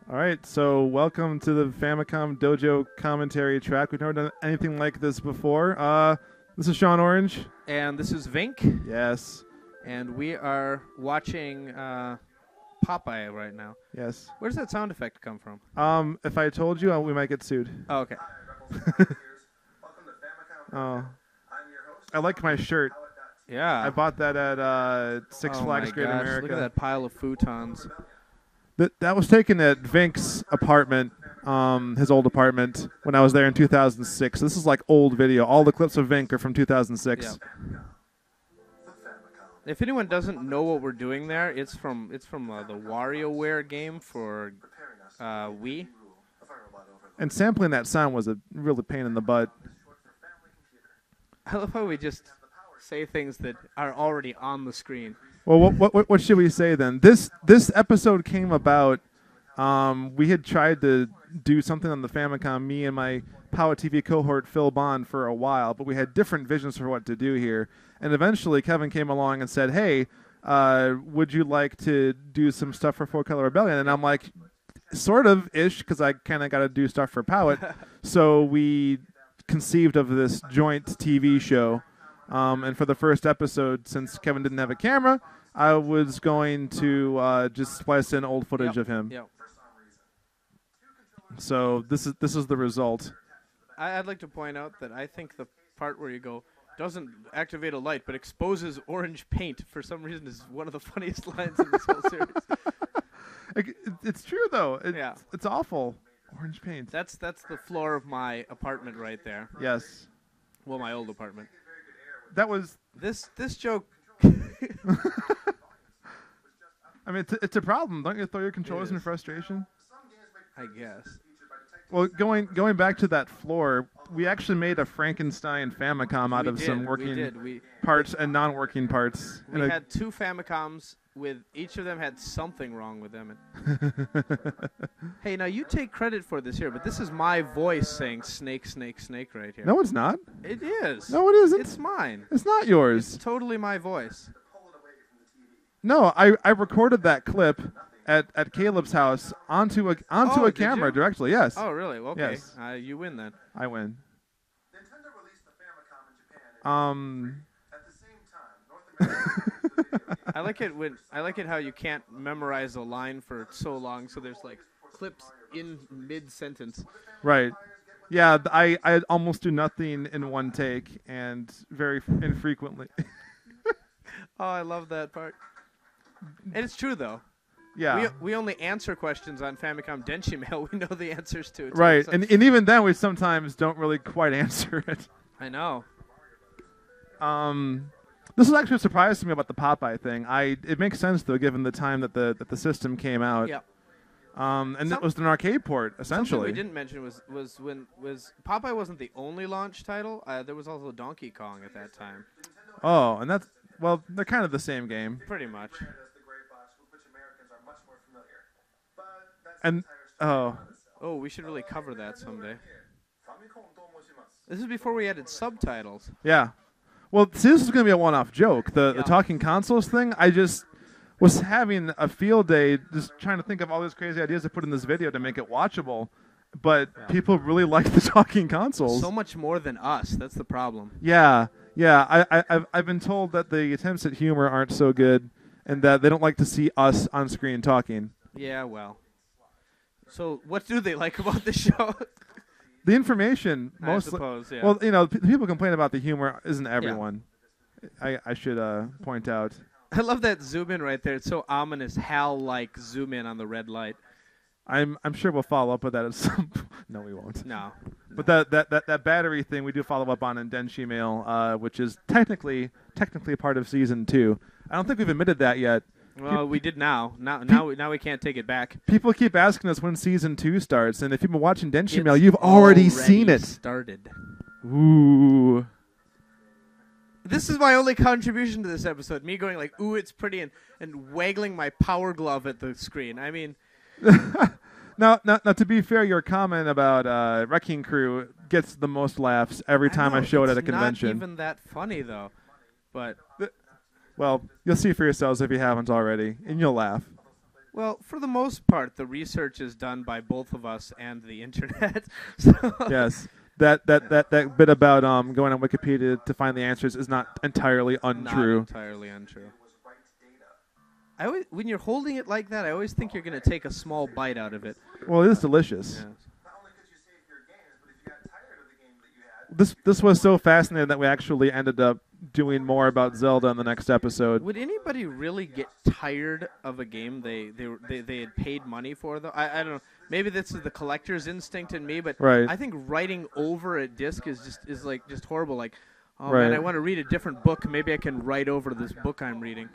All right, so welcome to the Famicom Dojo commentary track. We've never done anything like this before. This is Sean Orange. And this is Vink, Yes, and we are watching Popeye right now. yes. Where does that sound effect come from? If I told you, we might get sued. Oh, okay. Oh, I like my shirt. Yeah. I bought that at Six Oh Flags my Great gosh, America. Look at that pile of futons. That was taken at Vink's apartment, his old apartment, when I was there in 2006. This is like old video. All the clips of Vink are from 2006. Yeah. If anyone doesn't know what we're doing there, it's from the WarioWare game for Wii. And sampling that sound was a really pain in the butt. I love how we just say things that are already on the screen. Well, what should we say then? This episode came about. We had tried to do something on the Famicom, me and my Power TV cohort Phil Bond, for a while, but we had different visions for what to do here. And eventually, Kevin came along and said, "Hey, would you like to do some stuff for Four Color Rebellion?" And I'm like, "Sort of ish," because I kind of got to do stuff for Powit. So we conceived of this joint TV show. And for the first episode, since Kevin didn't have a camera, I was going to just splice in old footage of him. Yep. So this is the result. I'd like to point out that I think the part where you go doesn't activate a light but exposes orange paint for some reason is one of the funniest lines in this whole series. It's true though. Yeah. It's awful. Orange paint. That's the floor of my apartment right there. Yes. Well, my old apartment. That was. This joke. I mean, it's a problem. Don't you throw your controllers in frustration? I guess. Well, going back to that floor, we actually made a Frankenstein Famicom out of some working parts and non-working parts. We had two Famicoms with each of them had something wrong with them. Hey, now you take credit for this here, but this is my voice saying snake, snake, snake right here. No, it's not. It is. No, it isn't. It's mine. It's not yours. It's totally my voice. No, I recorded that clip at Caleb's house onto a camera directly. Yes. Oh, really? Well, okay. Yes. You win then. I win. Nintendo released the Famicom in Japan at the same time. North America. I like it how you can't memorize a line for so long, so there's like clips in mid sentence. Right. Yeah, I almost do nothing in one take and very infrequently. Oh, I love that part. And it's true though. Yeah. We only answer questions on Famicom Denshi Mail. We know the answers to it. Right. So. And even then we sometimes don't really quite answer it. I know. This was actually a surprise to me about the Popeye thing. It makes sense though, given the time that the system came out. Yep. And it was an arcade port essentially. Something we didn't mention was when Popeye wasn't the only launch title. There was also Donkey Kong at that time. Oh, and that's they're kind of the same game. Pretty much. And Oh, we should really cover that someday. This is before we added subtitles. yeah. Well, see, this is going to be a one-off joke. The talking consoles thing, I just was having a field day just trying to think of all these crazy ideas to put in this video to make it watchable. But people really like the talking consoles. So much more than us. That's the problem. Yeah. I've been told that the attempts at humor aren't so good and that they don't like to see us on screen talking. Yeah, well. So what do they like about the show? The information, mostly. I suppose, yeah. Well, people complain about the humor. Isn't everyone? Yeah. I should point out. I love that zoom in right there. It's so ominous, HAL-like zoom in on the red light. I'm sure we'll follow up with that at some. No, we won't. No. But that battery thing we do follow up on in Denshi Mail, which is technically part of season 2. I don't think we've admitted that yet. Well, we did now. Now we can't take it back. People keep asking us when season 2 starts, and if you've been watching Denshi Mail, you've already seen it. Started. Ooh. This is my only contribution to this episode. Me going like, "Ooh, it's pretty," and waggling my power glove at the screen. I mean. Now, to be fair, your comment about Wrecking Crew gets the most laughs every time I show it at a convention. It's not even that funny though, but well, you'll see for yourselves if you haven't already, and you'll laugh. Well, for the most part, the research is done by both of us and the internet. So Yes. That bit about going on Wikipedia to find the answers is not entirely untrue. Not entirely untrue. When you're holding it like that, I always think you're going to take a small bite out of it. Well, it is delicious. Yeah. Not only could you save your games, but if you got tired of the game that you had, This was so fascinating that we actually ended up doing more about Zelda in the next episode. Would anybody really get tired of a game they had paid money for, though? I don't know. Maybe this is the collector's instinct in me, but Right. I think writing over a disc is just horrible. Like, oh Right. man, I want to read a different book. Maybe I can write over this book I'm reading.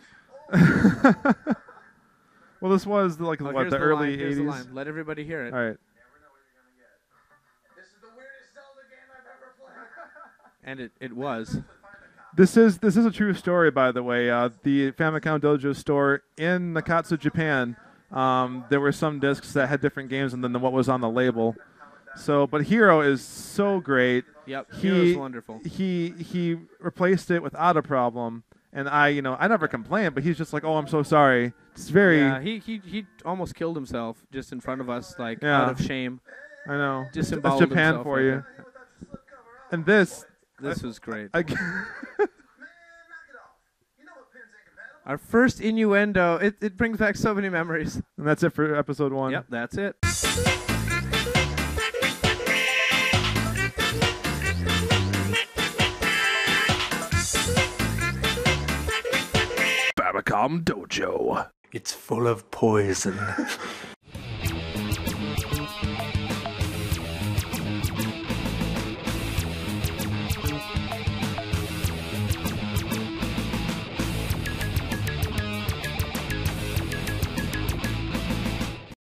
Well, this was like Oh, what, here's the early line, here's the 80s. line. Let everybody hear it. All right. this is the weirdest Zelda game I've ever played. And it was. This is a true story, by the way. The Famicom Dojo store in Nakatsu, Japan. There were some discs that had different games than what was on the label. So, but Hero is so great. Yep, Hero's wonderful. He replaced it without a problem, and I never complained, but he's just like, oh, I'm so sorry. It's very. Yeah, he almost killed himself just in front of us, like Yeah. out of shame. I know. That's Disemboweled Japan himself for right you. there. And this. This was great. I, Man, knock it off. You know what pins ain't compatible? Our first innuendo. It brings back so many memories. and that's it for episode 1. Yep, that's it. Famicom Dojo. It's full of poison.